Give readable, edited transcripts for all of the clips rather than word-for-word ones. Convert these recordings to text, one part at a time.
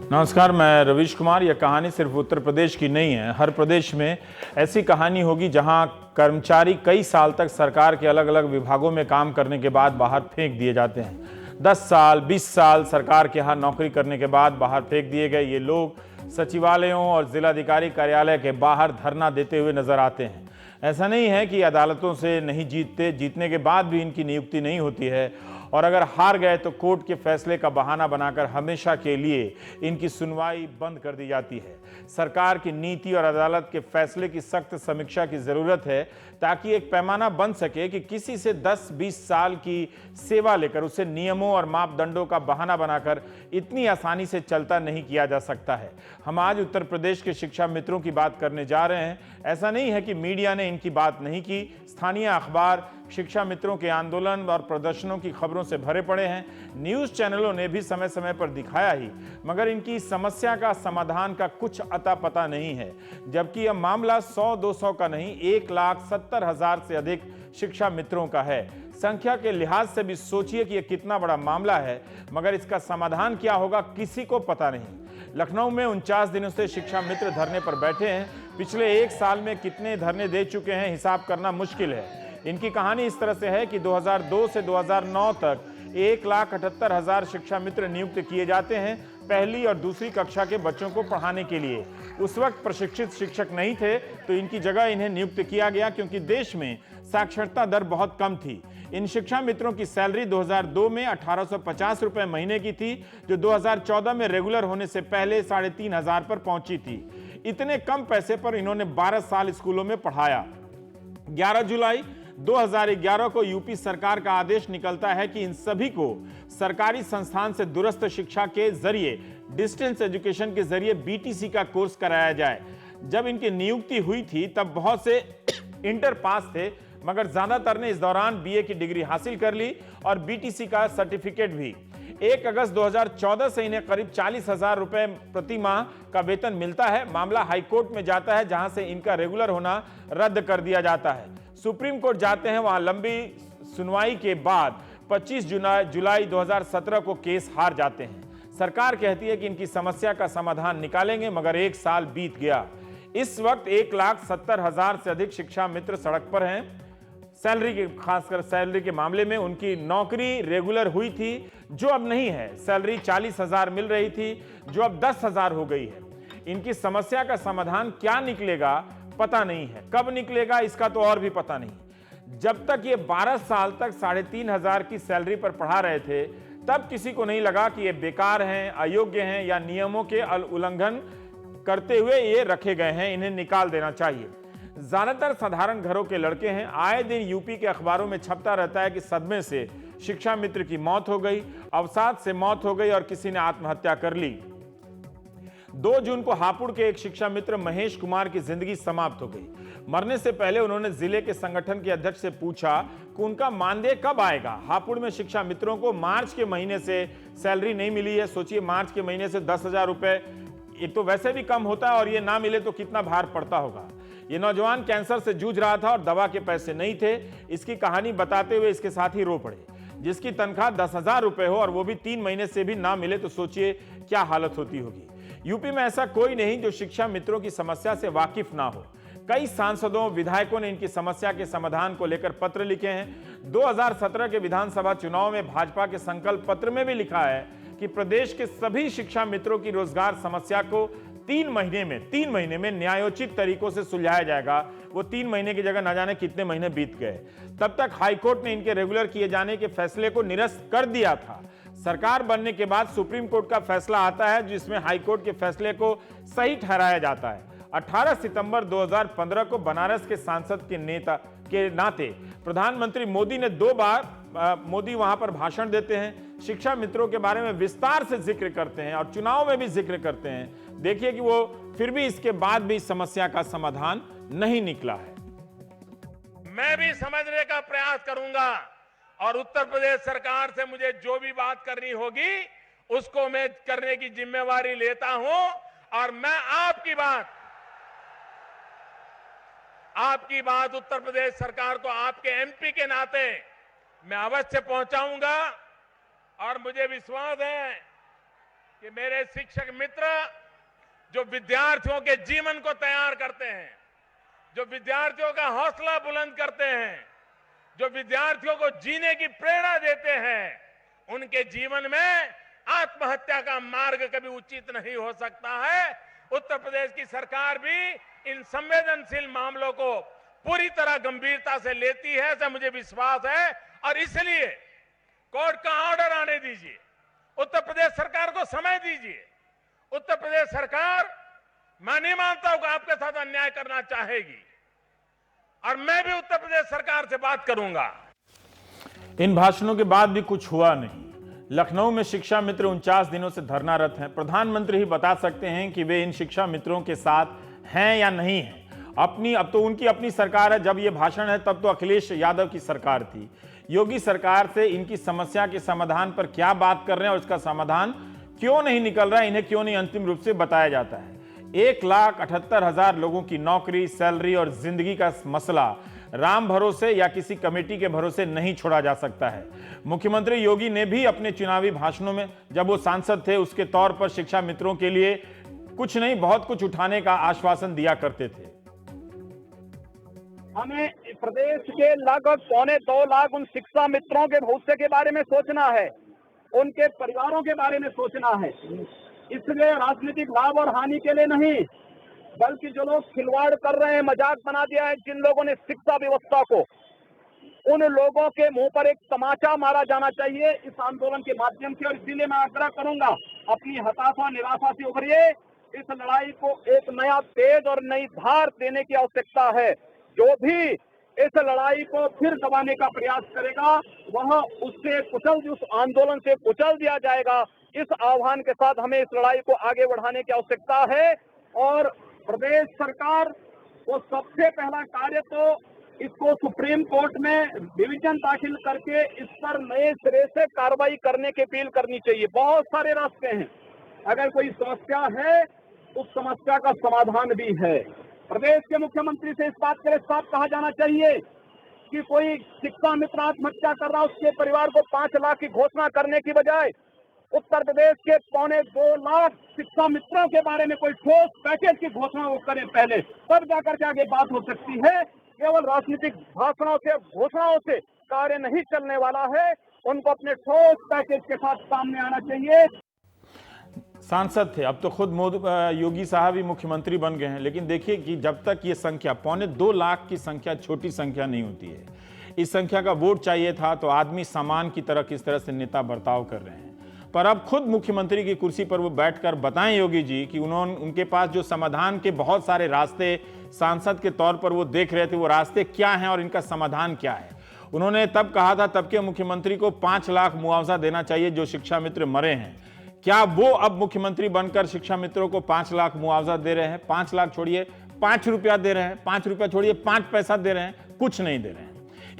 नमस्कार, मैं रवीश कुमार। यह कहानी सिर्फ उत्तर प्रदेश की नहीं है। हर प्रदेश में ऐसी कहानी होगी जहां कर्मचारी कई साल तक सरकार के अलग अलग विभागों में काम करने के बाद बाहर फेंक दिए जाते हैं। 10 साल 20 साल सरकार के यहाँ नौकरी करने के बाद बाहर फेंक दिए गए ये लोग सचिवालयों और जिलाधिकारी कार्यालय के बाहर धरना देते हुए नजर आते हैं। ऐसा नहीं है कि अदालतों से नहीं जीतते, जीतने के बाद भी इनकी नियुक्ति नहीं होती है, और अगर हार गए तो कोर्ट के फैसले का बहाना बनाकर हमेशा के लिए इनकी सुनवाई बंद कर दी जाती है। सरकार की नीति और अदालत के फैसले की सख्त समीक्षा की जरूरत है ताकि एक पैमाना बन सके कि किसी से 10-20 साल की सेवा लेकर उसे नियमों और मापदंडों का बहाना बनाकर इतनी आसानी से चलता नहीं किया जा सकता है। हम आज उत्तर प्रदेश के शिक्षा मित्रों की बात करने जा रहे हैं। ऐसा नहीं है कि मीडिया ने इनकी बात नहीं की। स्थानीय अखबार शिक्षा मित्रों के आंदोलन और प्रदर्शनों की खबरों से भरे पड़े हैं। न्यूज़ चैनलों ने भी समय समय पर दिखाया ही, मगर इनकी समस्या का समाधान का कुछ अता पता नहीं है। जबकि यह मामला 100-200 का नहीं, 1,70,000 से अधिक शिक्षा मित्रों का है। संख्या के लिहाज से भी सोचिए कि यह कितना बड़ा मामला है, मगर इसका समाधान क्या होगा किसी को पता नहीं। लखनऊ में 49 दिनों से शिक्षा मित्र धरने पर बैठे हैं। पिछले 1 साल में कितने धरने दे चुके हैं, हिसाब करना मुश्किल है। इनकी कहानी इस तरह से है कि 2002 से 2009 तक 1,78,000 शिक्षा मित्र नियुक्त किए जाते हैं पहली और दूसरी कक्षा के बच्चों को पढ़ाने के लिए। उस वक्त प्रशिक्षित शिक्षक नहीं थे तो इनकी जगह इन्हें नियुक्त किया गया, क्योंकि देश में साक्षरता दर बहुत कम थी। इन शिक्षा मित्रों की सैलरी 2002 में 1,850 रुपए महीने की थी, जो 2014 में रेगुलर होने से पहले 3,500 पर पहुंची थी। इतने कम पैसे पर इन्होंने 12 साल स्कूलों में पढ़ाया। 11 जुलाई 2011 को यूपी सरकार का आदेश निकलता है कि इन सभी को सरकारी संस्थान से दूरस्थ शिक्षा के जरिए, डिस्टेंस एजुकेशन के जरिए बीटीसी का कोर्स कराया जाए। जब इनकी नियुक्ति हुई थी तब बहुत से इंटर पास थे, मगर ज्यादातर ने इस दौरान बीए की डिग्री हासिल कर ली और बीटीसी का सर्टिफिकेट भी। 1 अगस्त 2014 से इन्हें करीब 40,000 रुपए प्रति माह का वेतन मिलता है। मामला हाईकोर्ट में जाता है, जहां से इनका रेगुलर होना रद्द कर दिया जाता है। सुप्रीम कोर्ट जाते हैं, वहां लंबी सुनवाई के बाद 25 जुलाई 2017 को केस हार जाते हैं। सरकार कहती है कि इनकी समस्या का समाधान निकालेंगे, मगर 1 साल बीत गया। इस वक्त 1,70,000 से अधिक शिक्षा मित्र सड़क पर हैं। सैलरी के, खासकर सैलरी के मामले में उनकी नौकरी रेगुलर हुई थी, जो अब नहीं है। सैलरी 40,000 मिल रही थी, जो अब 10,000 हो गई है। इनकी समस्या का समाधान क्या निकलेगा पता नहीं है, कब निकलेगा इसका तो और भी पता नहीं। जब तक ये 12 साल तक 3,500 की सैलरी पर पढ़ा रहे थे, तब किसी को नहीं लगा कि ये बेकार हैं, अयोग्य हैं या नियमों के उल्लंघन करते हुए ये रखे गए हैं, इन्हें निकाल देना चाहिए। ज्यादातर साधारण घरों के लड़के हैं। आए दिन यूपी के अखबारों में छपता रहता है कि सदमे से शिक्षा मित्र की मौत हो गई, अवसाद से मौत हो गई और किसी ने आत्महत्या कर ली। 2 जून को हापुड़ के एक शिक्षा मित्र महेश कुमार की जिंदगी समाप्त हो गई। मरने से पहले उन्होंने जिले के संगठन के अध्यक्ष से पूछा कि उनका मानदेय कब आएगा। हापुड़ में शिक्षा मित्रों को मार्च के महीने से सैलरी नहीं मिली है। सोचिए, मार्च के महीने से 10,000 रुपए, ये तो वैसे भी कम होता है, और ये ना मिले तो कितना भार पड़ता होगा। ये नौजवान कैंसर से जूझ रहा था और दवा के पैसे नहीं थे। इसकी कहानी बताते हुए इसके साथ ही रो पड़े। जिसकी तनख्वाह 10,000 रुपए हो और वो भी 3 महीने से भी ना मिले, तो सोचिए क्या हालत होती होगी। यूपी में ऐसा कोई नहीं जो शिक्षा मित्रों की समस्या से वाकिफ ना हो। कई सांसदों, विधायकों ने इनकी समस्या के समाधान को लेकर पत्र लिखे हैं। 2017 के विधानसभा चुनाव में भाजपा के संकल्प पत्र में भी लिखा है कि प्रदेश के सभी शिक्षा मित्रों की रोजगार समस्या को 3 महीने में न्यायोचित तरीकों से सुलझाया जाएगा। वो 3 महीने की जगह न जाने कितने महीने बीत गए। तब तक हाईकोर्ट ने इनके रेगुलर किए जाने के फैसले को निरस्त कर दिया था। सरकार बनने के बाद सुप्रीम कोर्ट का फैसला आता है, जिसमें हाईकोर्ट के फैसले को सही ठहराया जाता है। 18 सितंबर 2015 को बनारस के सांसद के नेता के नाते प्रधानमंत्री मोदी ने 2 बार मोदी वहां पर भाषण देते हैं, शिक्षा मित्रों के बारे में विस्तार से जिक्र करते हैं और चुनाव में भी जिक्र करते हैं। देखिए कि वो फिर भी इसके बाद भी समस्या का समाधान नहीं निकला है। मैं भी समझने का प्रयास करूंगा और उत्तर प्रदेश सरकार से मुझे जो भी बात करनी होगी उसको मैं करने की जिम्मेवारी लेता हूं, और मैं आपकी बात उत्तर प्रदेश सरकार को आपके एमपी के नाते मैं अवश्य पहुंचाऊंगा। और मुझे विश्वास है कि मेरे शिक्षक मित्र जो विद्यार्थियों के जीवन को तैयार करते हैं, जो विद्यार्थियों का हौसला बुलंद करते हैं, जो विद्यार्थियों को जीने की प्रेरणा देते हैं, उनके जीवन में आत्महत्या का मार्ग कभी उचित नहीं हो सकता है। उत्तर प्रदेश की सरकार भी इन संवेदनशील मामलों को पूरी तरह गंभीरता से लेती है, ऐसा मुझे विश्वास है। और इसलिए कोर्ट का ऑर्डर आने दीजिए, उत्तर प्रदेश सरकार को समय दीजिए। उत्तर प्रदेश सरकार, मैं नहीं मानता हूं कि आपके साथ अन्याय करना चाहेगी, और मैं भी उत्तर प्रदेश सरकार से बात करूंगा। इन भाषणों के बाद भी कुछ हुआ नहीं। लखनऊ में शिक्षा मित्र 49 दिनों से धरनारत हैं। प्रधानमंत्री ही बता सकते हैं कि वे इन शिक्षा मित्रों के साथ हैं या नहीं हैं। अब तो उनकी अपनी सरकार है। जब ये भाषण है तब तो अखिलेश यादव की सरकार थी। योगी सरकार से इनकी समस्या के समाधान पर क्या बात कर रहे हैं और इसका समाधान क्यों नहीं निकल रहा है, इन्हें क्यों नहीं अंतिम रूप से बताया जाता है। 1,78,000 लोगों की नौकरी, सैलरी और जिंदगी का मसला राम भरोसे या किसी कमेटी के भरोसे नहीं छोड़ा जा सकता है। मुख्यमंत्री योगी ने भी अपने चुनावी भाषणों में, जब वो सांसद थे, उसके तौर पर शिक्षा मित्रों के लिए कुछ नहीं बहुत कुछ उठाने का आश्वासन दिया करते थे। हमें प्रदेश के लगभग 2.25 लाख उन शिक्षा मित्रों के भविष्य के बारे में सोचना है, उनके परिवारों के बारे में सोचना है। इसलिए राजनीतिक लाभ और हानि के लिए नहीं, बल्कि जो लोग खिलवाड़ कर रहे हैं, मजाक बना दिया है जिन लोगों ने शिक्षा व्यवस्था को, उन लोगों के मुंह पर एक तमाचा मारा जाना चाहिए इस आंदोलन के माध्यम से। और इसीलिए मैं आग्रह करूंगा, अपनी हताशा निराशा से उभरिए। इस लड़ाई को एक नया तेज और नई धार देने की आवश्यकता है। जो भी इस लड़ाई को फिर दबाने का प्रयास करेगा, वह उस आंदोलन से कुचल दिया जाएगा। इस आह्वान के साथ हमें इस लड़ाई को आगे बढ़ाने की आवश्यकता है। और प्रदेश सरकार को सबसे पहला कार्य तो इसको सुप्रीम कोर्ट में डिवीजन दाखिल करके इस पर नए सिरे से कार्रवाई करने की अपील करनी चाहिए। बहुत सारे रास्ते हैं, अगर कोई समस्या है उस समस्या का समाधान भी है। प्रदेश के मुख्यमंत्री से इस बात के लिए साफ कहा जाना चाहिए कि कोई शिक्षा मित्र आत्महत्या कर रहा, उसके परिवार को 5 लाख की घोषणा करने की बजाय उत्तर प्रदेश के 2.25 लाख शिक्षा मित्रों के बारे में कोई ठोस पैकेज की घोषणा वो करें पहले, तब जाकर के आगे बात हो सकती है। केवल राजनीतिक भाषणों से, घोषणाओं से कार्य नहीं चलने वाला है। उनको अपने ठोस पैकेज के साथ सामने आना चाहिए। सांसद थे, अब तो खुद योगी साहब ही मुख्यमंत्री बन गए हैं। लेकिन देखिए कि जब तक ये संख्या 2.25 लाख की संख्या छोटी संख्या नहीं होती है। इस संख्या का वोट चाहिए था तो आदमी सामान की तरह किस तरह से नेता बर्ताव कर रहे हैं। पर अब खुद मुख्यमंत्री की कुर्सी पर वो बैठकर बताएं योगी जी कि उनके पास जो समाधान के बहुत सारे रास्ते सांसद के तौर पर वो देख रहे थे, वो रास्ते क्या हैं और इनका समाधान क्या है। उन्होंने तब कहा था, तब के मुख्यमंत्री को 5 लाख मुआवजा देना चाहिए जो शिक्षा मित्र मरे हैं। क्या वो अब मुख्यमंत्री बनकर शिक्षा मित्रों को 5 लाख मुआवजा दे रहे हैं? 5 लाख छोड़िए, 5 रुपया दे रहे हैं, 5 रुपया छोड़िए, 5 पैसा दे रहे हैं, कुछ नहीं दे रहे हैं।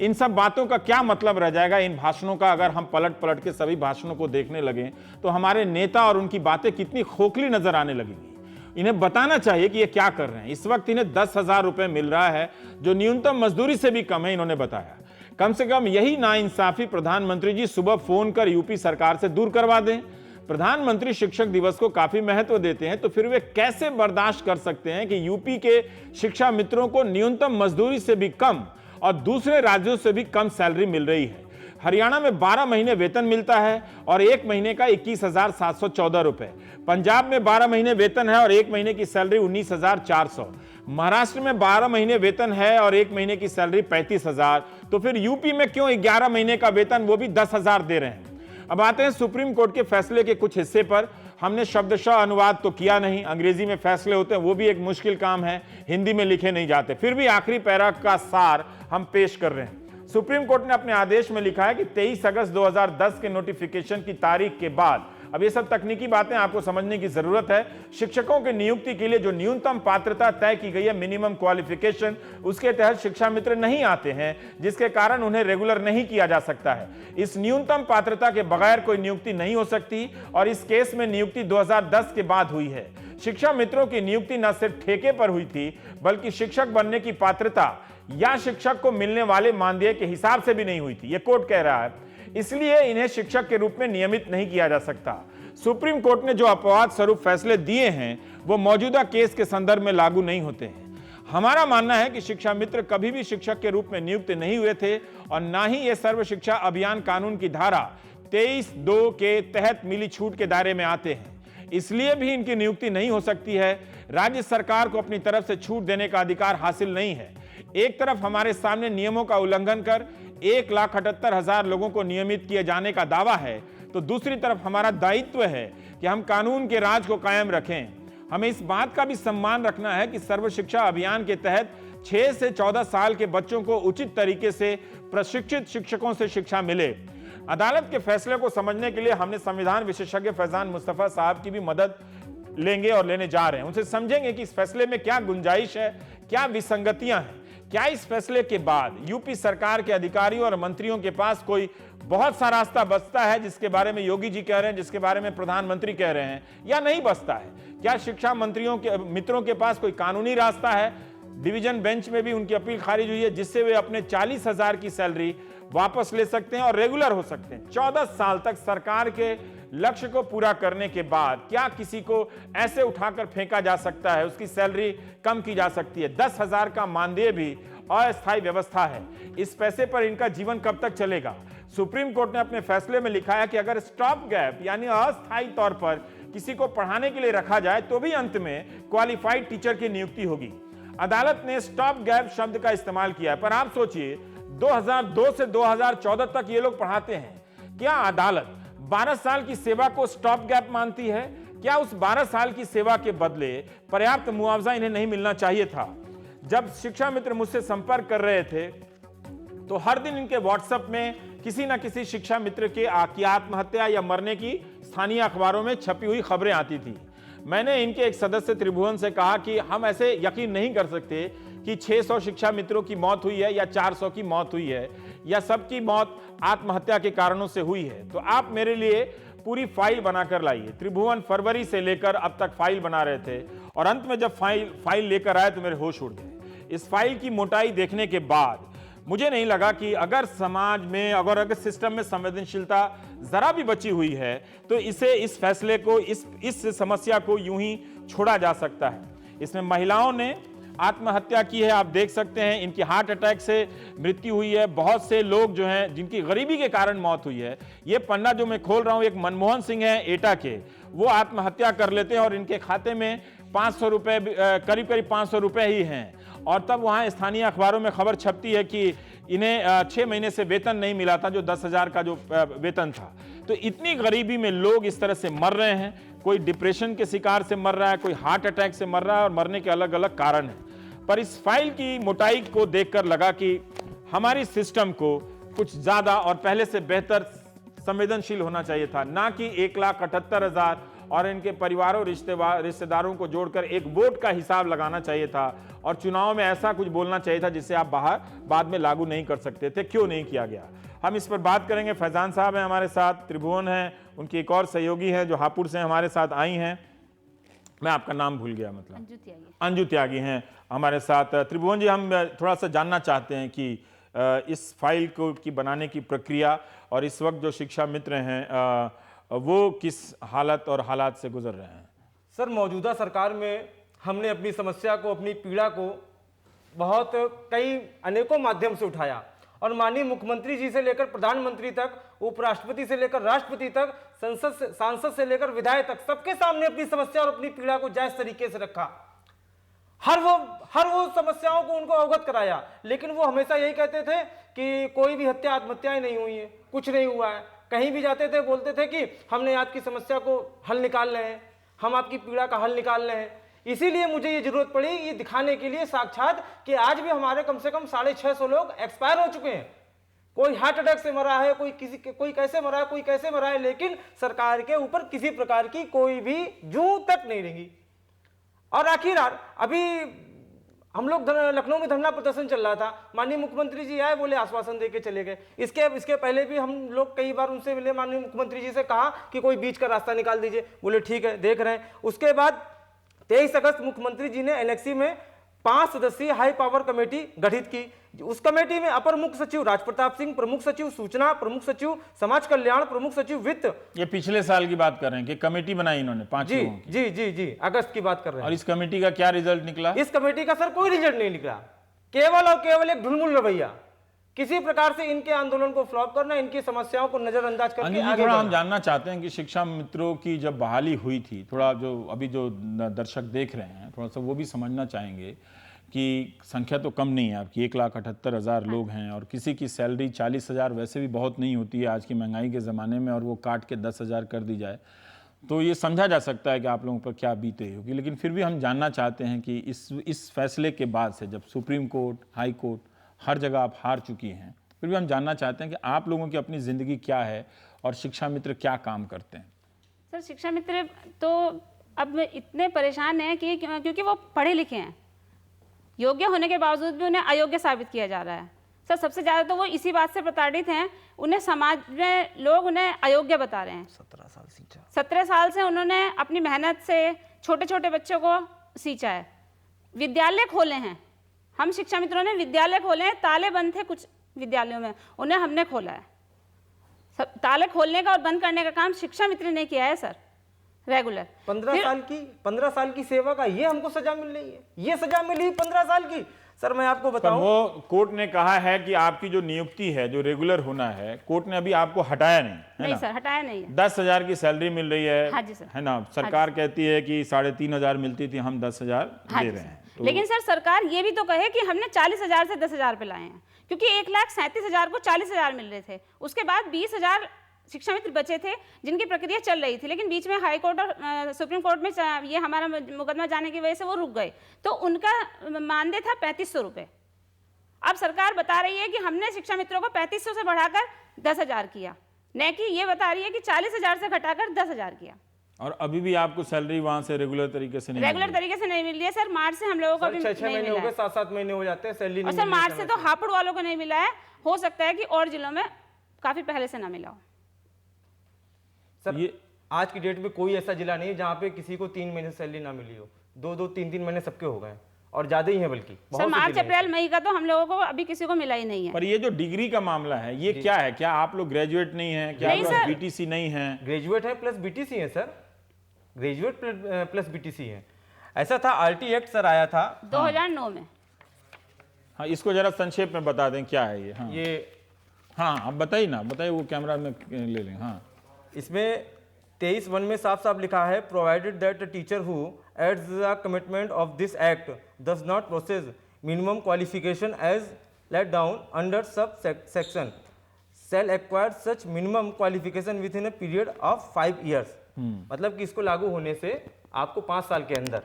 इन सब बातों का क्या मतलब रह जाएगा? इन भाषणों का अगर हम पलट के सभी भाषणों को देखने लगे तो हमारे नेता और उनकी बातें कितनी खोखली नजर आने लगेंगी। इन्हें बताना चाहिए कि ये क्या कर रहे हैं। इस वक्त इन्हें 10,000 रुपए मिल रहा है, जो न्यूनतम मजदूरी से भी कम है, इन्होंने बताया। कम से कम यही नाइंसाफी प्रधानमंत्री जी सुबह फोन कर यूपी सरकार से दूर करवा दें। प्रधानमंत्री शिक्षक दिवस को काफी महत्व देते हैं, तो फिर वे कैसे बर्दाश्त कर सकते हैं कि यूपी के शिक्षा मित्रों को न्यूनतम मजदूरी से भी कम और दूसरे राज्यों से भी कम सैलरी मिल रही है। हरियाणा में 12 महीने वेतन मिलता है और 1 महीने का 21,714 रुपए। पंजाब में 12 महीने वेतन है और 1 महीने की सैलरी 19,400। महाराष्ट्र में 12 महीने वेतन है और 1 महीने की सैलरी 35,000। तो फिर यूपी में क्यों 11 महीने का वेतन, वो भी 10,000 दे रहे हैं? अब आते हैं सुप्रीम कोर्ट के फैसले के कुछ हिस्से पर। हमने शब्दशः अनुवाद तो किया नहीं, अंग्रेजी में फैसले होते हैं, वो भी एक मुश्किल काम है, हिंदी में लिखे नहीं जाते। फिर भी आखिरी पैरा का सार हम पेश कर रहे हैं। सुप्रीम कोर्ट ने अपने आदेश में लिखा है कि 23 अगस्त 2010 के नोटिफिकेशन की तारीख के बाद, अब ये सब तकनीकी बातें आपको समझने की जरूरत है, शिक्षकों की नियुक्ति के लिए जो न्यूनतम पात्रता तय की गई है, मिनिमम क्वालिफिकेशन, उसके तहत शिक्षा मित्र नहीं आते हैं, जिसके कारण उन्हें रेगुलर नहीं किया जा सकता है। इस न्यूनतम पात्रता के बगैर कोई नियुक्ति नहीं हो सकती और इस केस में नियुक्ति 2010 के बाद हुई है। शिक्षा मित्रों की नियुक्ति न सिर्फ ठेके पर हुई थी, बल्कि शिक्षक बनने की पात्रता या शिक्षक को मिलने वाले मानदेय के हिसाब से भी नहीं हुई थी, यह कोर्ट कह रहा है। इसलिए इन्हें शिक्षक के रूप में नियमित नहीं किया जा सकता। सुप्रीम कोर्ट ने जो अपवाद स्वरूप फैसले दिए हैं वो मौजूदा केस के संदर्भ में लागू नहीं होते हैं। हमारा मानना है कि शिक्षा मित्र कभी भी शिक्षक के रूप में नियुक्त नहीं हुए थे और ना ही ये सर्व शिक्षा अभियान कानून की धारा 23(2) के तहत मिली छूट के दायरे में आते हैं। इसलिए भी इनकी नियुक्ति नहीं हो सकती है। राज्य सरकार को अपनी तरफ से छूट देने का अधिकार हासिल नहीं है। एक तरफ हमारे सामने नियमों का उल्लंघन कर 1,78,000 लोगों को नियमित किए जाने का दावा है, तो दूसरी तरफ हमारा दायित्व है कि हम कानून के राज को कायम रखें। हमें इस बात का भी सम्मान रखना है कि सर्व शिक्षा अभियान के तहत 6 से 14 साल के बच्चों को उचित तरीके से प्रशिक्षित शिक्षकों से शिक्षा मिले। अदालत के फैसले को समझने के लिए हमने संविधान विशेषज्ञ फैजान मुस्तफा साहब की भी मदद लेंगे और लेने जा रहे हैं। उनसे समझेंगे कि इस फैसले में क्या गुंजाइश है, क्या विसंगतियां हैं, क्या इस फैसले के बाद यूपी सरकार के अधिकारियों और मंत्रियों के पास कोई बहुत सा रास्ता बचता है जिसके बारे में योगी जी कह रहे हैं, जिसके बारे में प्रधानमंत्री कह रहे हैं, या नहीं बचता है। क्या शिक्षा मंत्रियों के मित्रों के पास कोई कानूनी रास्ता है। डिवीजन बेंच में भी उनकी अपील खारिज हुई है जिससे वे अपने 40,000 की सैलरी वापस ले सकते हैं और रेगुलर हो सकते हैं। 14 साल तक सरकार के लक्ष्य को पूरा करने के बाद क्या किसी को ऐसे उठाकर फेंका जा सकता है, उसकी सैलरी कम की जा सकती है। 10,000 का मानदेय भी अस्थायी व्यवस्था है। इस पैसे पर इनका जीवन कब तक चलेगा। सुप्रीम कोर्ट ने अपने फैसले में लिखा है कि अगर स्टॉप गैप यानी अस्थायी तौर पर किसी को पढ़ाने के लिए रखा जाए तो भी अंत में क्वालिफाइड टीचर की नियुक्ति होगी। अदालत ने स्टॉप गैप शब्द का इस्तेमाल किया है, पर आप सोचिए 2002 से 2014 तक ये लोग पढ़ाते हैं। क्या अदालत 12 साल की सेवा को स्टॉप गैप मानती है? क्या उस 12 साल की सेवा के बदले पर्याप्त मुआवजा इन्हें नहीं मिलना चाहिए था? जब शिक्षा मित्र मुझसे संपर्क कर रहे थे तो हर दिन इनके व्हाट्सएप में किसी न किसी शिक्षा मित्र के आत्महत्या या मरने की स्थानीय अखबारों में छपी हुई खबरें आती थी। मैंने इनके एक सदस्य त्रिभुवन से कहा कि हम ऐसे यकीन नहीं कर सकते कि 600 शिक्षा मित्रों की मौत हुई है या 400 की मौत हुई है या सबकी मौत आत्महत्या के कारणों से हुई है। तो आप मेरे लिए पूरी फाइल बनाकर लाइए। त्रिभुवन फरवरी से लेकर अब तक फाइल बना रहे थे और अंत में जब फाइल लेकर आए तो मेरे होश उड़ गए। इस फाइल की मोटाई देखने के बाद मुझे नहीं लगा कि अगर समाज में अगर सिस्टम में संवेदनशीलता जरा भी बची हुई है तो इस फैसले को इस समस्या को यूं ही छोड़ा जा सकता है। इसमें महिलाओं ने आत्महत्या की है, आप देख सकते हैं, इनकी हार्ट अटैक से मृत्यु हुई है। बहुत से लोग जो हैं जिनकी गरीबी के कारण मौत हुई है। ये पन्ना जो मैं खोल रहा हूं, एक मनमोहन सिंह है एटा के, वो आत्महत्या कर लेते हैं और इनके खाते में 500 रुपए, करीब 500 रुपए ही हैं। और तब वहां स्थानीय अखबारों में खबर छपती है कि इन्हें 6 महीने से वेतन नहीं मिला था, जो 10,000 का जो वेतन था। तो इतनी गरीबी में लोग इस तरह से मर रहे हैं। कोई डिप्रेशन के शिकार से मर रहा है, कोई हार्ट अटैक से मर रहा है और मरने के अलग अलग कारण हैं। पर इस फाइल की मोटाई को देखकर लगा कि हमारी सिस्टम को कुछ ज्यादा और पहले से बेहतर संवेदनशील होना चाहिए था, ना कि 1,78,000 और इनके परिवारों रिश्तेदारों को जोड़कर एक वोट का हिसाब लगाना चाहिए था और चुनाव में ऐसा कुछ बोलना चाहिए था जिसे आप बाद में लागू नहीं कर सकते थे। क्यों नहीं किया गया, हम इस पर बात करेंगे। फैजान साहब हैं हमारे साथ, त्रिभुवन हैं, उनकी एक और सहयोगी है जो हापुड़ से हमारे साथ आई हैं, मैं आपका नाम भूल गया, मतलब अंजू त्यागी हैं हमारे साथ। त्रिभुवन जी, हम थोड़ा सा जानना चाहते हैं कि इस फाइल को की बनाने की प्रक्रिया और इस वक्त जो शिक्षा मित्र हैं वो किस हालत और हालात से गुजर रहे हैं। सर, मौजूदा सरकार में हमने अपनी समस्या को, अपनी पीड़ा को बहुत अनेकों माध्यम से उठाया और माननीय मुख्यमंत्री जी से लेकर प्रधानमंत्री तक, उपराष्ट्रपति से लेकर राष्ट्रपति तक, सांसद से लेकर विधायक तक, सबके सामने अपनी समस्या और अपनी पीड़ा को जायज तरीके से रखा। हर वो समस्याओं को उनको अवगत कराया, लेकिन वो हमेशा यही कहते थे कि कोई भी हत्या आत्महत्याएं नहीं हुई है, कुछ नहीं हुआ है। कहीं भी जाते थे बोलते थे कि हमने आपकी समस्या को हल निकाल रहे हैं, हम आपकी पीड़ा का हल निकाल रहे हैं। इसीलिए मुझे ये जरूरत पड़ी ये दिखाने के लिए साक्षात कि आज भी हमारे कम से कम 650 लोग एक्सपायर हो चुके हैं। कोई हार्ट अटैक से मरा है, कोई कैसे मरा है, कोई कैसे मरा है, लेकिन सरकार के ऊपर किसी प्रकार की कोई भी जूं तक नहीं रहेगी। और आखिर अभी हम लोग लखनऊ में धरना प्रदर्शन चल रहा था, माननीय मुख्यमंत्री जी आए, बोले आश्वासन देके चले गए। इसके पहले भी हम लोग कई बार उनसे मिले, माननीय मुख्यमंत्री जी से कहा कि कोई बीच का रास्ता निकाल दीजिए, बोले ठीक है देख रहे हैं। उसके बाद 23 अगस्त मुख्यमंत्री जी ने एनेक्सी में 5 सदस्यीय हाई पावर कमेटी गठित की। उस कमेटी में अपर मुख्य सचिव राजप्रताप सिंह, प्रमुख सचिव सूचना, प्रमुख सचिव समाज कल्याण, प्रमुख सचिव वित्त। ये पिछले साल की बात कर रहे हैं कि कमेटी बनाई इन्होंने 5 जी लोगों की। जी जी जी अगस्त की बात कर रहे हैं। और इस कमेटी का क्या रिजल्ट निकला? इस कमेटी का सर कोई रिजल्ट नहीं निकला, केवल और केवल एक ढुलमुल रवैया, किसी प्रकार से इनके आंदोलन को फ्लॉप करना, इनकी समस्याओं को नजरअंदाज करके अनिल जी, आगे थोड़ा बढ़ना। हम जानना चाहते हैं कि शिक्षा मित्रों की जब बहाली हुई थी, थोड़ा जो अभी जो दर्शक देख रहे हैं थोड़ा सा वो भी समझना चाहेंगे कि संख्या तो कम नहीं है आपकी, 1,78,000 लोग हैं और किसी की सैलरी 40,000 वैसे भी बहुत नहीं होती है आज की महंगाई के ज़माने में, और वो काट के 10,000 कर दी जाए तो ये समझा जा सकता है कि आप लोगों पर क्या बीत रही होगी। लेकिन फिर भी हम जानना चाहते हैं कि इस फैसले के बाद से, जब सुप्रीम कोर्ट, हाई कोर्ट हर जगह आप हार चुकी हैं, फिर भी हम जानना चाहते हैं कि आप लोगों की अपनी ज़िंदगी क्या है और शिक्षा मित्र क्या काम करते हैं? सर शिक्षा मित्र तो अब इतने परेशान हैं कि क्योंकि वो पढ़े लिखे हैं, योग्य होने के बावजूद भी उन्हें अयोग्य साबित किया जा रहा है। सर सबसे ज़्यादा तो वो इसी बात से प्रताड़ित हैं, उन्हें समाज में लोग उन्हें अयोग्य बता रहे हैं। 17 साल से उन्होंने अपनी मेहनत से छोटे छोटे बच्चों को सींचा है, विद्यालय खोले हैं, हम शिक्षा मित्रों ने विद्यालय खोले हैं, ताले बंद थे कुछ विद्यालयों में, उन्हें हमने खोला है। ताले खोलने का और बंद करने का काम शिक्षा मित्र ने किया है सर रेगुलर। 15 साल की सेवा का ये हमको सजा मिल रही है, ये सजा मिली 15 साल की। सर मैं आपको पर बताऊं, वो कोर्ट ने कहा है कि आपकी जो नियुक्ति है, जो रेगुलर होना है, कोर्ट ने अभी आपको हटाया नहीं है नहीं ना? सर हटाया नहीं है। 10,000 की सैलरी मिल रही है, हाँ जी सर। है ना? सरकार कहती है कि 3,500 मिलती थी, हम 10,000 हाँ दे जी रहे हैं। सर। लेकिन सर सरकार ये भी तो कहे कि हमने 40,000 से 10,000 पे लाए हैं, क्योंकि 1,37,000 को 40,000 मिल रहे थे, उसके बाद 20,000 शिक्षा मित्र बचे थे जिनकी प्रक्रिया चल रही थी, लेकिन बीच में हाई कोर्ट और सुप्रीम कोर्ट में ये हमारा मुकदमा जाने की वजह से वो रुक गए, तो उनका मानदेय था 3,500 रुपये। अब सरकार बता रही है कि हमने शिक्षा मित्रों को 3,500 से बढ़ाकर 10,000 किया, न कि ये बता रही है कि 40,000 से घटाकर 10,000 किया। और अभी भी आपको सैलरी वहां से रेगुलर तरीके से नहीं मिल रेगुलर रही? तरीके से नहीं मिल रही है सर। मार्च से हम लोगों को अभी 6 नहीं महीने मिला हो गए, है, 7 महीने हो जाते हैं, सैलरी और नहीं सर मिल रही मार्च से तो हापुड़ वालों को नहीं मिला है, हो सकता है कि और जिलों में काफी पहले से ना मिला हो। सर ये आज की डेट में कोई ऐसा जिला नहीं है जहाँ पे किसी को 3 महीने सैलरी ना मिली हो, 2-2, 3-3 महीने सबके हो गए और ज्यादा ही है, बल्कि सर बहुत से मार्च जिले हैं। अप्रैल मई का तो हम लोगों को अभी किसी को मिला ही नहीं है। पर ये जो डिग्री का मामला है, ये क्या है? क्या आप लोग ग्रेजुएट नहीं हैं? क्या आप नहीं लोग सर। बीटीसी नहीं हैं? ग्रेजुएट है प्लस बीटीसी है सर, ग्रेजुएट प्लस बीटीसी है। ऐसा था, आरटी एक्ट सर आया था 2009 में। हाँ, इसको जरा संक्षेप में बता दें क्या है ये। हाँ ये, हाँ आप बताइए ना, बताइए, वो कैमरा में ले लें। हाँ, इसमें 23(1) में साफ साफ लिखा है, provided that teacher who at the commencement of this act does not possess minimum qualification as laid down under sub section shall acquire such minimum qualification within a period of 5 years। मतलब कि इसको लागू होने से आपको 5 साल के अंदर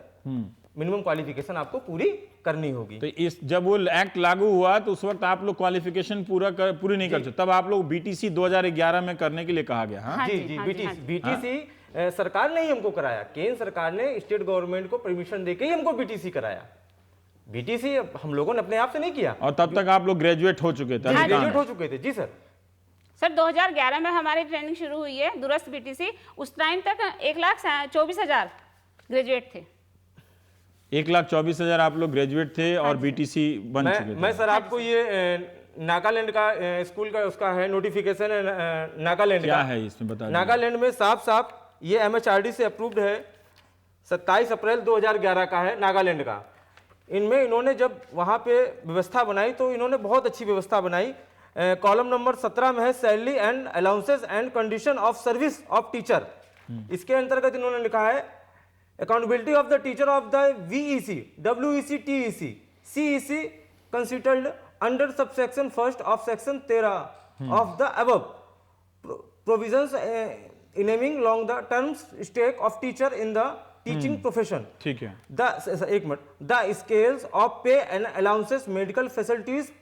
मिनिमम क्वालिफिकेशन आपको पूरी करनी होगी। तो इस जब वो एक्ट लागू हुआ तो उस वक्त आप लोग क्वालिफिकेशन पूरी नहीं कर सकते, तब आप लोग बीटीसी 2011 में करने के लिए कहा गया। हाँ, हाँ जी जी, जी हाँ जी, हाँ जी। बीटीसी सरकार ने ही हमको कराया, केंद्र सरकार ने स्टेट गवर्नमेंट को परमिशन देके ही हमको बीटीसी कराया। बीटीसी हम लोगों ने अपने आप से नहीं किया, और तब तक आप लोग ग्रेजुएट हो चुके थे? अधिकांश। ग्रेजुएट हो चुके थे। जी सर। सर 2011 में हमारी ट्रेनिंग शुरू हुई है दूरस्थ बीटीसी, उस टाइम तक 1,24,000 ग्रेजुएट थे। 1,24,000 आप लोग ग्रेजुएट थे और बीटीसी बन चुके थे। मैं सर आपको ये नागालैंड का स्कूल का उसका है नोटिफिकेशन है, नागालैंड क्या का है इसमें बता दीजिए। नागालैंड में साफ साफ ये एमएचआरडी से अप्रूव्ड है, 27 अप्रैल 2011 का है नागालैंड का। इनमें इन्होंने जब वहाँ पे व्यवस्था बनाई तो इन्होंने बहुत अच्छी व्यवस्था बनाई। कॉलम नंबर 17 में है salary and allowances and condition of service of teacher. इसके अंतर्गत इन्होंने लिखा है accountability of the teacher of the VEC, WEC, TEC, CEC considered under subsection 1 of section 13 of the above provisions इनेमिंग long the terms stake of teacher in the teaching profession. ठीक है। एक minute, the scales of pay and allowances, medical facilities,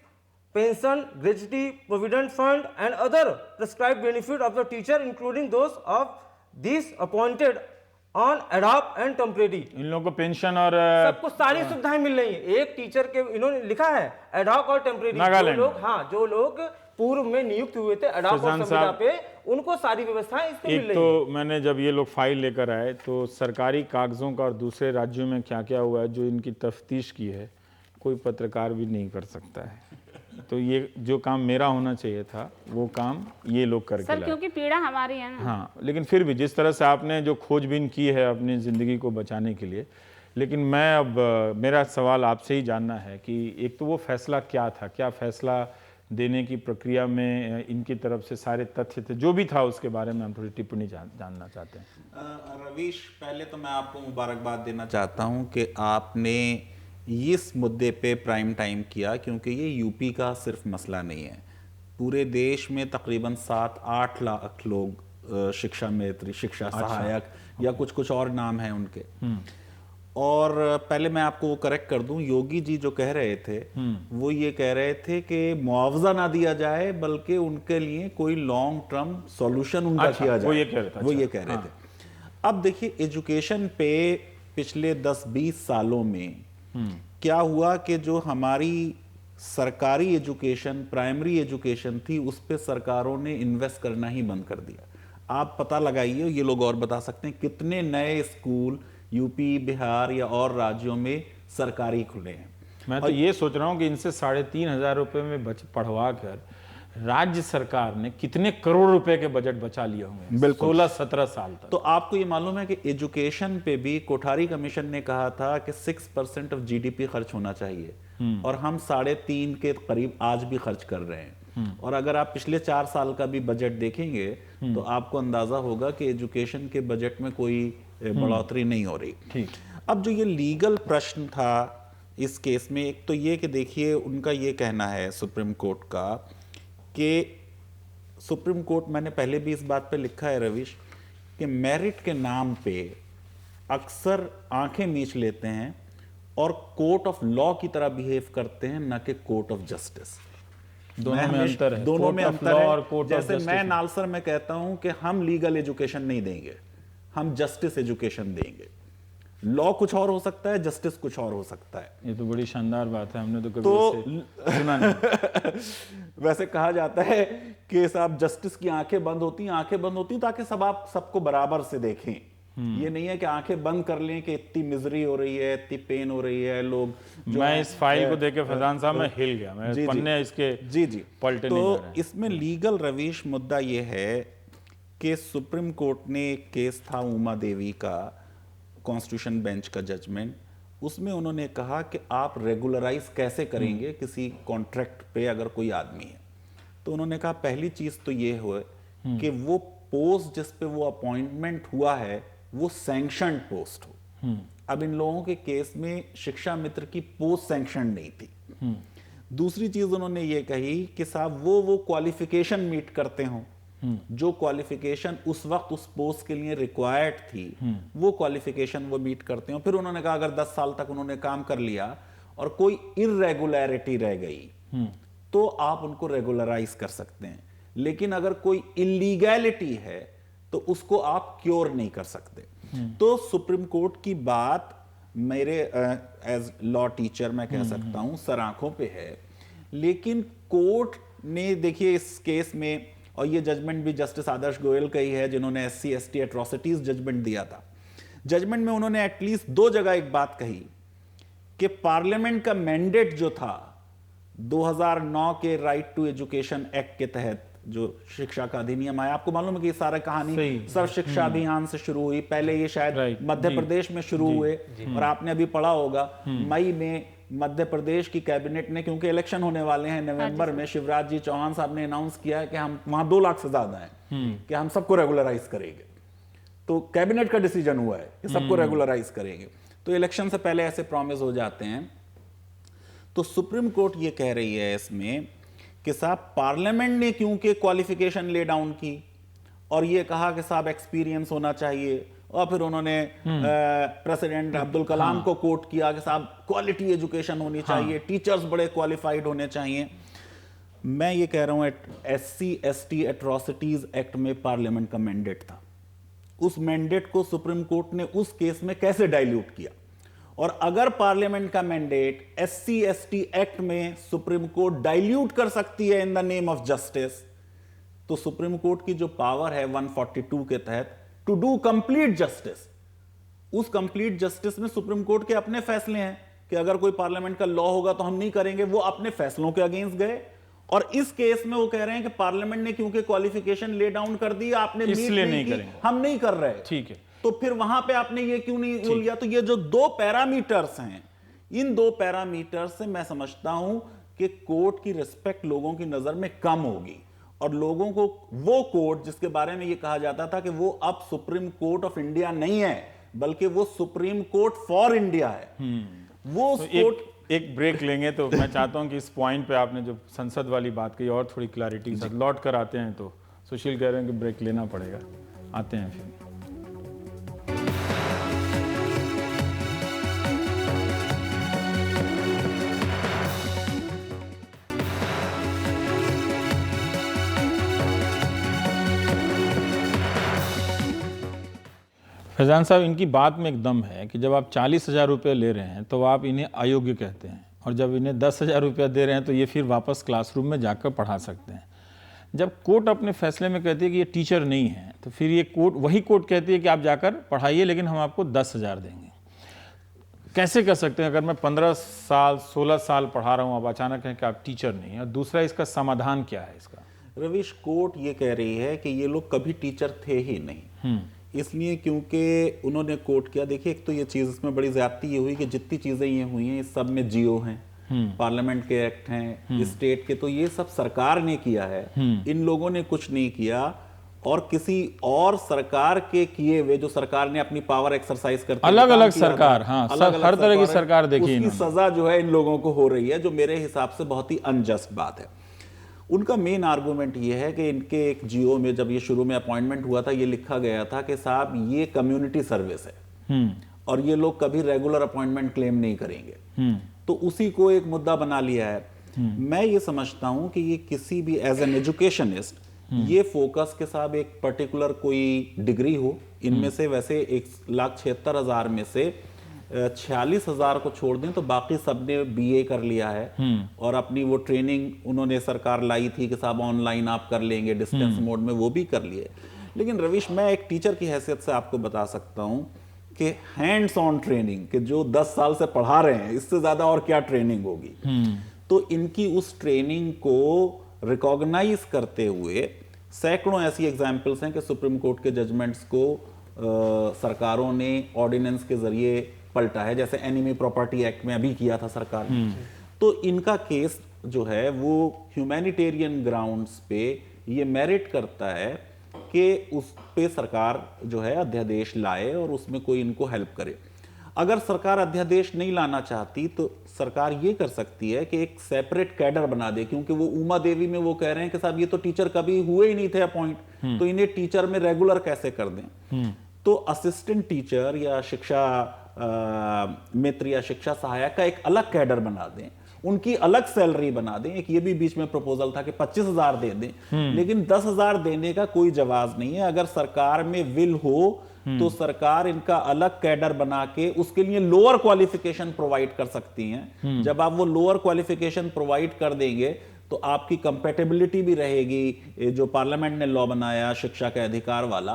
pension, gratuity, provident fund and other prescribed benefit of the teacher including those of these appointed on ad hoc and temporary। इन लोगों को pension और सबको सारी सुविधाएं मिल रही हैं एक teacher के। इन्होंने लिखा है ad hoc और temporary। नागालैंड। जो लोग पूर्व में नियुक्त हुए थे ad hoc और संविदा पे, उनको सारी व्यवस्थाएं इसको मिल एक रही तो है। मैंने जब ये लोग फाइल लेकर आए तो सरकारी कागजों का और दूसरे राज्यों में क्या क्या हुआ है जो इनकी तफ्तीश की है, कोई पत्रकार भी नहीं कर सकता है। तो ये जो काम मेरा होना चाहिए था वो काम ये लोग करके सर लाए। क्योंकि पीड़ा हमारी है ना। हाँ, लेकिन फिर भी जिस तरह से आपने जो खोजबीन की है अपनी ज़िंदगी को बचाने के लिए, लेकिन मैं अब मेरा सवाल आपसे ही जानना है कि एक तो वो फैसला क्या था, क्या फैसला देने की प्रक्रिया में इनकी तरफ से सारे तथ्य थे, जो भी था उसके बारे में हम थोड़ी टिप्पणी जानना चाहते हैं। रवीश, पहले तो मैं आपको मुबारकबाद देना चाहता हूं कि आपने इस मुद्दे पे प्राइम टाइम किया, क्योंकि ये यूपी का सिर्फ मसला नहीं है। पूरे देश में तकरीबन 7-8 लाख लोग शिक्षा मित्र, शिक्षा सहायक या कुछ कुछ और नाम हैं उनके। और पहले मैं आपको वो करेक्ट कर दूं, योगी जी जो कह रहे थे वो ये कह रहे थे कि मुआवजा ना दिया जाए बल्कि उनके लिए कोई लॉन्ग टर्म सॉल्यूशन उनका किया जाए। वो ये कह रहे थे। वो ये कह रहे थे। अब देखिए, एजुकेशन पे पिछले 10-20 सालों में क्या हुआ कि जो हमारी सरकारी एजुकेशन, प्राइमरी एजुकेशन थी, उस पे सरकारों ने इन्वेस्ट करना ही बंद कर दिया। आप पता लगाइए, ये लोग और बता सकते हैं, कितने नए स्कूल यूपी, बिहार या और राज्यों में सरकारी खुले हैं। मैं तो ये सोच रहा हूँ कि इनसे 3,500 रुपये में पढ़वा कर राज्य सरकार ने कितने करोड़ रुपए के बजट बचा लिए होंगे 16-17 साल तक। तो आपको ये मालूम है कि एजुकेशन पे भी कोठारी कमीशन ने कहा था कि 6% ऑफ जीडीपी खर्च होना चाहिए, और हम 3.5 के करीब आज भी खर्च कर रहे हैं। और अगर आप पिछले 4 साल का भी बजट देखेंगे तो आपको अंदाजा होगा कि एजुकेशन के बजट में कोई बढ़ोतरी नहीं हो रही। ठीक। अब जो ये लीगल प्रश्न था इस केस में, एक तो ये कि देखिए, उनका ये कहना है सुप्रीम कोर्ट का कि सुप्रीम कोर्ट, मैंने पहले भी इस बात पे लिखा है रवीश, कि मेरिट के नाम पे अक्सर आंखें मीच लेते हैं और कोर्ट ऑफ लॉ की तरह बिहेव करते हैं, न कि कोर्ट ऑफ जस्टिस। दोनों में अंतर है। दोनों में अंतर है। और कोर्ट ऑफ जैसे जस्टिस मैं नालसर में कहता हूं कि हम लीगल एजुकेशन नहीं देंगे, हम जस्टिस एजुकेशन देंगे। लॉ कुछ और हो सकता है, जस्टिस कुछ और हो सकता है। ये तो बड़ी शानदार बात है, हमने तो कभी ऐसे सुना नहीं। वैसे कहा जाता है कि साहब जस्टिस की आंखें बंद होती ताकि सब आप सबको बराबर से देखें। ये नहीं है कि आंखें बंद कर लें कि इतनी मिजरी हो रही है, इतनी पेन हो रही है। लोग मैं इस फाइल को देख के फैजान साहब मैं हिल गया, मैं पन्ने इसके जी पलटे तो नहीं जा रहे हैं। इसमें लीगल रवीश मुद्दा ये है कि सुप्रीम कोर्ट ने एक केस था उमा देवी का, कॉन्स्टिट्यूशन बेंच का जजमेंट, उसमें उन्होंने कहा कि आप रेगुलराइज कैसे करेंगे किसी कॉन्ट्रैक्ट पे अगर कोई आदमी है। तो उन्होंने कहा पहली चीज तो ये हो कि वो पोस्ट जिस पे वो अपॉइंटमेंट हुआ है वो सैंक्शनड पोस्ट हो। अब इन लोगों के केस में शिक्षा मित्र की पोस्ट सैंक्शन नहीं थी। दूसरी चीज उन्होंने ये कही कि साहब वो क्वालिफिकेशन मीट करते हों, जो क्वालिफिकेशन उस वक्त उस पोस्ट के लिए रिक्वायर्ड थी, वो क्वालिफिकेशन वो मीट करते हो। फिर उन्होंने कहा अगर 10 साल तक उन्होंने काम कर लिया और कोई इर्रेगुलरिटी रह गई तो आप उनको रेगुलराइज कर सकते हैं, लेकिन अगर कोई इलीगैलिटी है तो उसको आप क्योर नहीं कर सकते। तो सुप्रीम कोर्ट की बात मेरे एज लॉ टीचर मैं कह सकता हूं सर आंखों पे है, लेकिन कोर्ट ने देखिए इस केस में, और ये जजमेंट भी जस्टिस आदर्श गोयल का ही है जिन्होंने SC/ST एट्रोसिटीज जजमेंट दिया था। जजमेंट में उन्होंने एटलीस्ट 2 जगह एक बात कही कि पार्लियामेंट का मैंडेट जो था 2009 के राइट टू एजुकेशन एक्ट के तहत जो शिक्षा का अधिनियम आया, आपको मालूम है कि ये सारा कहानी सर्व शिक्षा अभियान से शुरू हुई। पहले ये शायद मध्य प्रदेश में शुरू हुए, और आपने अभी पढ़ा होगा मई में मध्य प्रदेश की कैबिनेट ने, क्योंकि इलेक्शन होने वाले हैं नवंबर में, शिवराज जी चौहान साहब ने अनाउंस किया है कि हम वहां 2 लाख से ज्यादा हैं कि हम सबको रेगुलराइज करेंगे। तो कैबिनेट का डिसीजन हुआ है कि सबको रेगुलराइज करेंगे। तो इलेक्शन से पहले ऐसे प्रॉमिस हो जाते हैं। तो सुप्रीम कोर्ट ये कह रही है इसमें कि साहब पार्लियामेंट ने क्योंकि क्वालिफिकेशन ले डाउन की और ये कहा कि साहब एक्सपीरियंस होना चाहिए, और फिर उन्होंने प्रेसिडेंट अब्दुल कलाम को कोट किया कि साहब क्वालिटी एजुकेशन होनी चाहिए, टीचर्स बड़े क्वालिफाइड होने चाहिए। मैं ये कह रहा हूं SC/ST एट्रोसिटीज एक्ट में पार्लियामेंट का मैंडेट था, उस मैंडेट को सुप्रीम कोर्ट ने उस केस में कैसे डाइल्यूट किया। और अगर पार्लियामेंट का मैंडेट SC/ST एक्ट में सुप्रीम कोर्ट डाइल्यूट कर सकती है in the name of justice, तो सुप्रीम कोर्ट की जो पावर है 142 के तहत टू डू कंप्लीट जस्टिस, उस कंप्लीट जस्टिस में सुप्रीम कोर्ट के अपने फैसले हैं कि अगर कोई पार्लियामेंट का लॉ होगा तो हम नहीं करेंगे, वो अपने फैसलों के अगेंस्ट गए। और इस केस में वो कह रहे हैं कि पार्लियामेंट ने क्योंकि क्वालिफिकेशन ले डाउन कर दी, आपने मीट इसलिए नहीं नहीं की, करेंगे। हम नहीं कर रहे। ठीक है, तो फिर वहां पे आपने ये क्यों नहीं लिया? तो ये जो दो पैरामीटर्स हैं, इन दो पैरामीटर्स से मैं समझता हूं कि कोर्ट की रिस्पेक्ट लोगों की नजर में कम होगी, और लोगों को वो कोर्ट जिसके बारे में ये कहा जाता था कि वो अब सुप्रीम कोर्ट ऑफ इंडिया नहीं है, बल्कि वो सुप्रीम कोर्ट फॉर इंडिया है, वो उस तो कोर्ट। एक ब्रेक लेंगे। तो मैं चाहता हूं कि इस पॉइंट पे आपने जो संसद वाली बात कही और थोड़ी क्लैरिटी के साथ लौट कर आते हैं। तो सुशील कह रहे हैं कि ब्रेक लेना पड़ेगा, आते हैं फिर। फैजान साहब, इनकी बात में एकदम है कि जब आप 40,000 रुपये ले रहे हैं तो आप इन्हें अयोग्य कहते हैं, और जब इन्हें 10,000 रुपया दे रहे हैं तो ये फिर वापस क्लासरूम में जाकर पढ़ा सकते हैं। जब कोर्ट अपने फैसले में कहती है कि ये टीचर नहीं है, तो फिर ये कोर्ट, वही कोर्ट कहती है कि आप जाकर पढ़ाइए, लेकिन हम आपको 10,000 देंगे। कैसे कर सकते हैं? अगर मैं 15 साल 16 साल पढ़ा रहा हूँ, आप अचानक हैं कि आप टीचर नहीं है। और दूसरा, इसका समाधान क्या है इसका? रविश, कोर्ट ये कह रही है कि ये लोग कभी टीचर थे ही नहीं, इसलिए क्योंकि उन्होंने कोर्ट किया। देखिए, एक तो ये चीज इसमें बड़ी ज्यादती ये हुई कि जितनी चीजें ये हुई हैं, इस सब में जियो हैं, पार्लियामेंट के एक्ट हैं, स्टेट के, तो ये सब सरकार ने किया है, इन लोगों ने कुछ नहीं किया। और किसी और सरकार के किए हुए, जो सरकार ने अपनी पावर एक्सरसाइज करते अलग अलग सरकार, हाँ, हर तरह की सरकार देखी, उसकी सजा जो है इन लोगों को हो रही है, जो मेरे हिसाब से बहुत ही अनजस्ट बात है। उनका मेन आर्गुमेंट ये है कि इनके एक जियो में, जब ये शुरू में अपॉइंटमेंट हुआ था, ये लिखा गया था कि साहब ये कम्युनिटी सर्विस है और ये लोग कभी रेगुलर अपॉइंटमेंट क्लेम नहीं करेंगे, तो उसी को एक मुद्दा बना लिया है। मैं ये समझता हूं कि ये किसी भी एज एन एजुकेशनिस्ट ये फोकस के साथ एक पर्टिकुलर कोई डिग्री हो, इनमें से वैसे 1,76,000 में से 46,000 को छोड़ दें तो बाकी सबने बीए कर लिया है, और अपनी वो ट्रेनिंग उन्होंने सरकार लाई थी कि साहब ऑनलाइन आप कर लेंगे डिस्टेंस मोड में, वो भी कर लिए। लेकिन रविश, मैं एक टीचर की हैसियत से आपको बता सकता हूं कि हैंड्स ऑन ट्रेनिंग, कि जो 10 साल से पढ़ा रहे हैं, इससे ज्यादा और क्या ट्रेनिंग होगी। तो इनकी उस ट्रेनिंग को रिकॉग्नाइज करते हुए सैकड़ों ऐसी एग्जाम्पल्स हैं कि सुप्रीम कोर्ट के जजमेंट्स को सरकारों ने ऑर्डिनेंस के जरिए पलटा है, जैसे एनिमी प्रॉपर्टी एक्ट में अभी किया था सरकार ने। तो इनका केस जो है वो ह्यूमैनिटेरियन ग्राउंड्स पे ये मेरिट करता है कि उस पे सरकार जो है अध्यादेश लाए और उसमें कोई इनको हेल्प करे। अगर सरकार अध्यादेश नहीं लाना चाहती तो सरकार ये कर सकती है कि एक सेपरेट कैडर बना दे, क्योंकि वो उमा देवी में वो कह रहे हैं कि साहब ये तो टीचर कभी हुए ही नहीं थे अपॉइंट, तो इन्हें टीचर में रेगुलर कैसे कर दें। तो असिस्टेंट टीचर या शिक्षा मित्र या शिक्षा सहायक का एक अलग कैडर बना दें, उनकी अलग सैलरी बना दें। एक ये भी बीच में प्रपोजल था कि 25,000 दे दें, लेकिन 10,000 देने का कोई जवाब नहीं है। अगर सरकार में विल हो तो सरकार इनका अलग कैडर बना के उसके लिए लोअर क्वालिफिकेशन प्रोवाइड कर सकती हैं। जब आप वो लोअर क्वालिफिकेशन प्रोवाइड कर देंगे तो आपकी कंपेटेबिलिटी भी रहेगी, जो पार्लियामेंट ने लॉ बनाया शिक्षा के अधिकार वाला।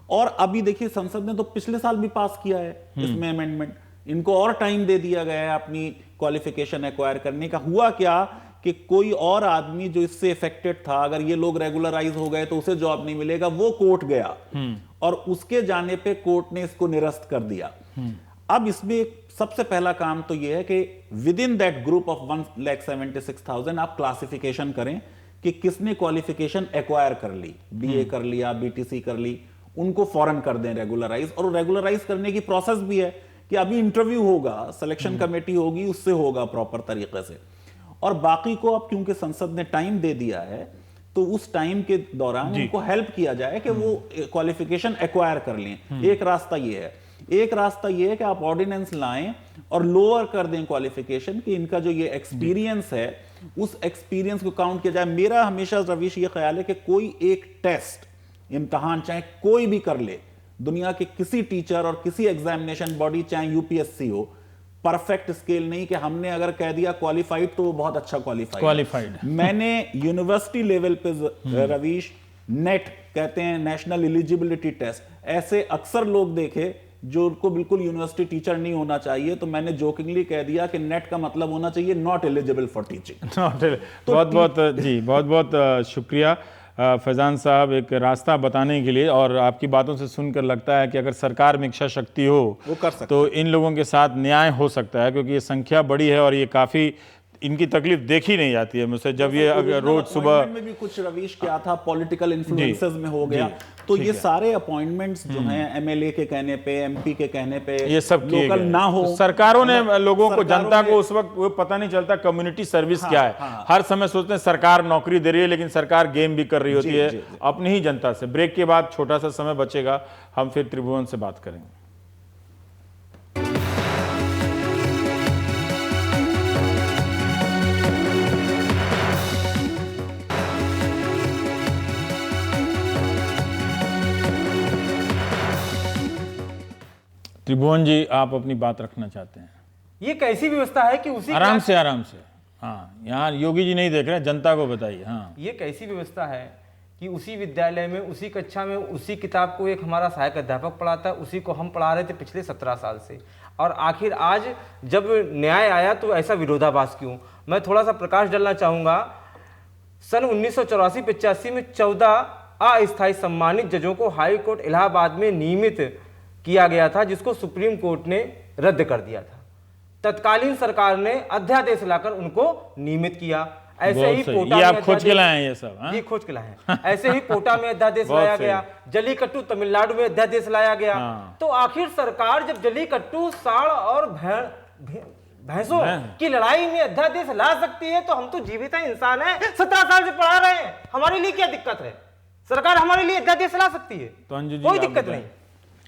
और अभी देखिए, संसद ने तो पिछले साल भी पास किया है इसमें अमेंडमेंट, इनको और टाइम दे दिया गया है अपनी क्वालिफिकेशन एक्वायर करने का। हुआ क्या कि कोई और आदमी जो इससे इफेक्टेड था, अगर ये लोग रेगुलराइज हो गए तो उसे जॉब नहीं मिलेगा, वो कोर्ट गया और उसके जाने पे कोर्ट ने इसको निरस्त कर दिया। अब इसमें सबसे पहला काम तो ये है कि with in that group of 1,76,000 आप क्लासिफिकेशन करें कि किसने क्वालिफिकेशन एक्वायर कर ली, बीए कर लिया, बीटीसी कर ली, उनको फौरन कर दें रेगुलराइज। और रेगुलराइज करने की प्रोसेस भी है कि अभी इंटरव्यू होगा, सिलेक्शन कमेटी होगी, उससे होगा प्रॉपर तरीके से। और बाकी को अब क्योंकि संसद ने टाइम दे दिया है तो उस टाइम के दौरान उनको हेल्प किया जाए कि वो क्वालिफिकेशन एक्वायर कर लें। एक रास्ता ये है। एक रास्ता ये है कि आप ऑर्डिनेंस लाएं और लोअर कर दें क्वालिफिकेशन, कि इनका जो ये एक्सपीरियंस है उस एक्सपीरियंस को काउंट किया जाए। मेरा हमेशा रविश ये ख्याल है कि कोई एक टेस्ट, इम्तहान चाहे कोई भी कर ले, दुनिया के किसी टीचर और किसी एग्जामिनेशन बॉडी, चाहे यूपीएससी हो, परफेक्ट स्केल नहीं कि हमने अगर कह दिया क्वालिफाइड तो वो बहुत अच्छा क्वालिफाइड। मैंने यूनिवर्सिटी लेवल पे रवीश नेट कहते हैं, नेशनल एलिजिबिलिटी टेस्ट, ऐसे अक्सर लोग देखे जो उनको बिल्कुल यूनिवर्सिटी टीचर नहीं होना चाहिए, तो मैंने जोकिंगली कह दिया कि नेट का मतलब होना चाहिए नॉट एलिजिबल फॉर टीचिंग। बहुत बहुत जी, बहुत बहुत शुक्रिया फैजान साहब, एक रास्ता बताने के लिए। और आपकी बातों से सुनकर लगता है कि अगर सरकार में इच्छा शक्ति हो वो कर सकते तो इन लोगों के साथ न्याय हो सकता है, क्योंकि ये संख्या बड़ी है और ये काफ़ी इनकी तकलीफ देखी नहीं जाती है मुझसे। जब ये अगर रोज सुबह में भी कुछ रविश क्या था, पॉलिटिकल इन्फ्लुएंसेस में हो गया, तो ये सारे अपॉइंटमेंट्स जो हैं एमएलए के कहने पे, एमपी के कहने पे, ये सब किए लोकल गए। ना हो, तो सरकारों ने लोगों को, सरकारों जनता ने- को उस वक्त वो पता नहीं चलता कम्युनिटी सर्विस क्या है। हर समय सोचते हैं सरकार नौकरी दे रही है, लेकिन सरकार गेम भी कर रही होती है अपनी ही जनता से। ब्रेक के बाद छोटा सा समय बचेगा, हम फिर त्रिभुवन से बात करेंगे। त्रिभुवन जी, आप अपनी बात रखना चाहते हैं? ये कैसी व्यवस्था है कि उसी आराम से, आराम से। हाँ, यहाँ योगी जी नहीं देख रहे हैं, जनता को बताइए। हाँ, ये कैसी व्यवस्था है कि उसी विद्यालय में, उसी कक्षा में, उसी किताब को एक हमारा सहायक अध्यापक पढ़ाता है, उसी को हम पढ़ा रहे थे पिछले 17 साल से, और आखिर आज जब न्याय आया तो ऐसा विरोधाभास क्यों? मैं थोड़ा सा प्रकाश डालना चाहूँगा। सन 1984-85 में 14 अस्थायी सम्मानित जजों को हाई कोर्ट इलाहाबाद में नियमित किया गया था, जिसको सुप्रीम कोर्ट ने रद्द कर दिया था। तत्कालीन सरकार ने अध्यादेश लाकर उनको नियमित किया। ऐसे बहुत ही सही। कोटा ये में आप खोज के अध्यादेश- लाए हैं ये सब? हाँ? जी, खोज के लाए हैं। ऐसे ही कोटा में अध्यादेश बहुत लाया सही। गया, जलीकट्टू तमिलनाडु में अध्यादेश लाया गया। हाँ। तो आखिर सरकार जब जलीकट्टू, सांड और भैंसों की लड़ाई में अध्यादेश ला सकती है, तो हम तो जीवित इंसान हैं, 17 साल से पढ़ा रहे हैं, हमारे लिए क्या दिक्कत है? सरकार हमारे लिए अध्यादेश ला सकती है, तो अंजू जी, कोई आप दिक्कत बताएं। नहीं।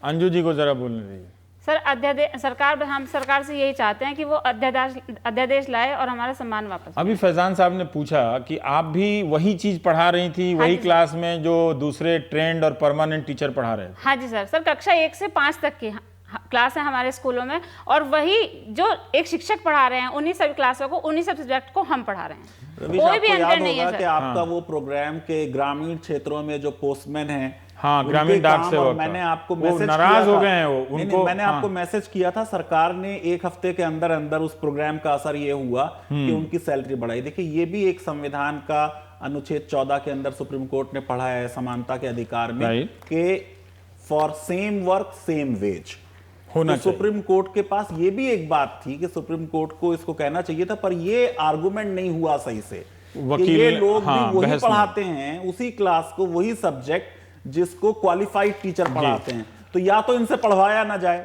अंजू जी को जरा बोलने दीजिए। सर, हम सरकार से यही चाहते हैं कि वो अध्यादेश लाए और हमारा सम्मान वापस। अभी फैजान साहब ने पूछा कि आप भी वही चीज पढ़ा रही थी, वही जी। क्लास में जो दूसरे ट्रेंड और परमानेंट टीचर पढ़ा रहे थे? हाँ जी सर। सर, कक्षा 1 से 5 तक की क्लास है हमारे स्कूलों में, और वही जो एक शिक्षक पढ़ा रहे हैं, उन्हीं सभी क्लासों को, उन्हीं सब सब्जेक्ट को हम पढ़ा रहे हैं। रविश, कोई भी आपको याद अंतर नहीं है होगा कि सर। आपका वो प्रोग्राम के ग्रामीण क्षेत्रों में जो पोस्टमैन हैं, हाँ, उनके ग्रामीण डाक काम, सेवक और का। मैंने आपको वो मैसेज नाराज किया हो था। गए हैं वो, नहीं, उनको- मैंने हाँ। आपको मैसेज किया था। सरकार ने 1 हफ्ते के अंदर अंदर उस प्रोग्राम का असर ये हुआ कि उनकी सैलरी बढ़ाई। देखिए, ये भी एक संविधान का अनुच्छेद 14 के अंदर सुप्रीम कोर्ट ने पढ़ा है, समानता के अधिकार में, Right. कि for same work same wage होना तो सुप्रीम कोर्ट के पास ये भी एक बात थी कि सुप्रीम कोर्ट को इसको कहना चाहिए था, पर ये आर्गुमेंट नहीं हुआ सही से। वकील ये ने- लोग हाँ, भी वही बहस में। पढ़ाते हैं, उसी क्लास को, वही सब्जेक्ट जिसको क्वालिफाइड टीचर पढ़ाते हैं, तो या तो इनसे पढ़वाया ना जाए,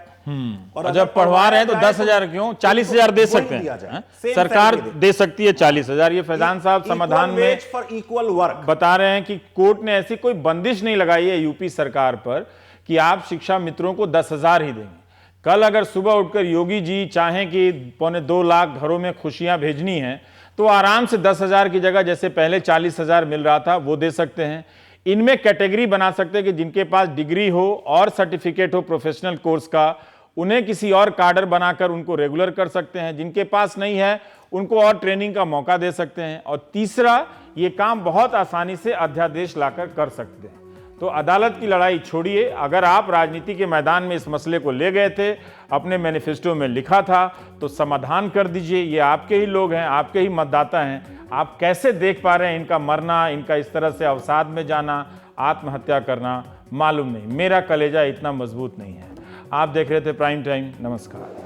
और जब पढ़वा रहे हैं तो 10,000 क्यों, 40,000 दे सकते हैं। सरकार दे सकती है 40,000। ये फैजान साहब समाधान में फॉर इक्वल वर्क बता रहे हैं कि कोर्ट ने ऐसी कोई बंदिश नहीं लगाई है यूपी सरकार पर कि आप शिक्षा मित्रों को 10,000 ही देंगे। कल अगर सुबह उठकर योगी जी चाहें कि 2.25 लाख घरों में खुशियां भेजनी हैं, तो आराम से 10,000 की जगह जैसे पहले 40,000 मिल रहा था वो दे सकते हैं। इनमें कैटेगरी बना सकते हैं कि जिनके पास डिग्री हो और सर्टिफिकेट हो प्रोफेशनल कोर्स का, उन्हें किसी और कार्डर बनाकर उनको रेगुलर कर सकते हैं। जिनके पास नहीं है उनको और ट्रेनिंग का मौका दे सकते हैं। और तीसरा, ये काम बहुत आसानी से अध्यादेश लाकर कर सकते हैं। तो अदालत की लड़ाई छोड़िए। अगर आप राजनीति के मैदान में इस मसले को ले गए थे, अपने मैनिफेस्टो में लिखा था, तो समाधान कर दीजिए। ये आपके ही लोग हैं, आपके ही मतदाता हैं। आप कैसे देख पा रहे हैं इनका मरना, इनका इस तरह से अवसाद में जाना, आत्महत्या करना? मालूम नहीं। मेरा कलेजा इतना मजबूत नहीं है। आप देख रहे थे प्राइम टाइम। नमस्कार।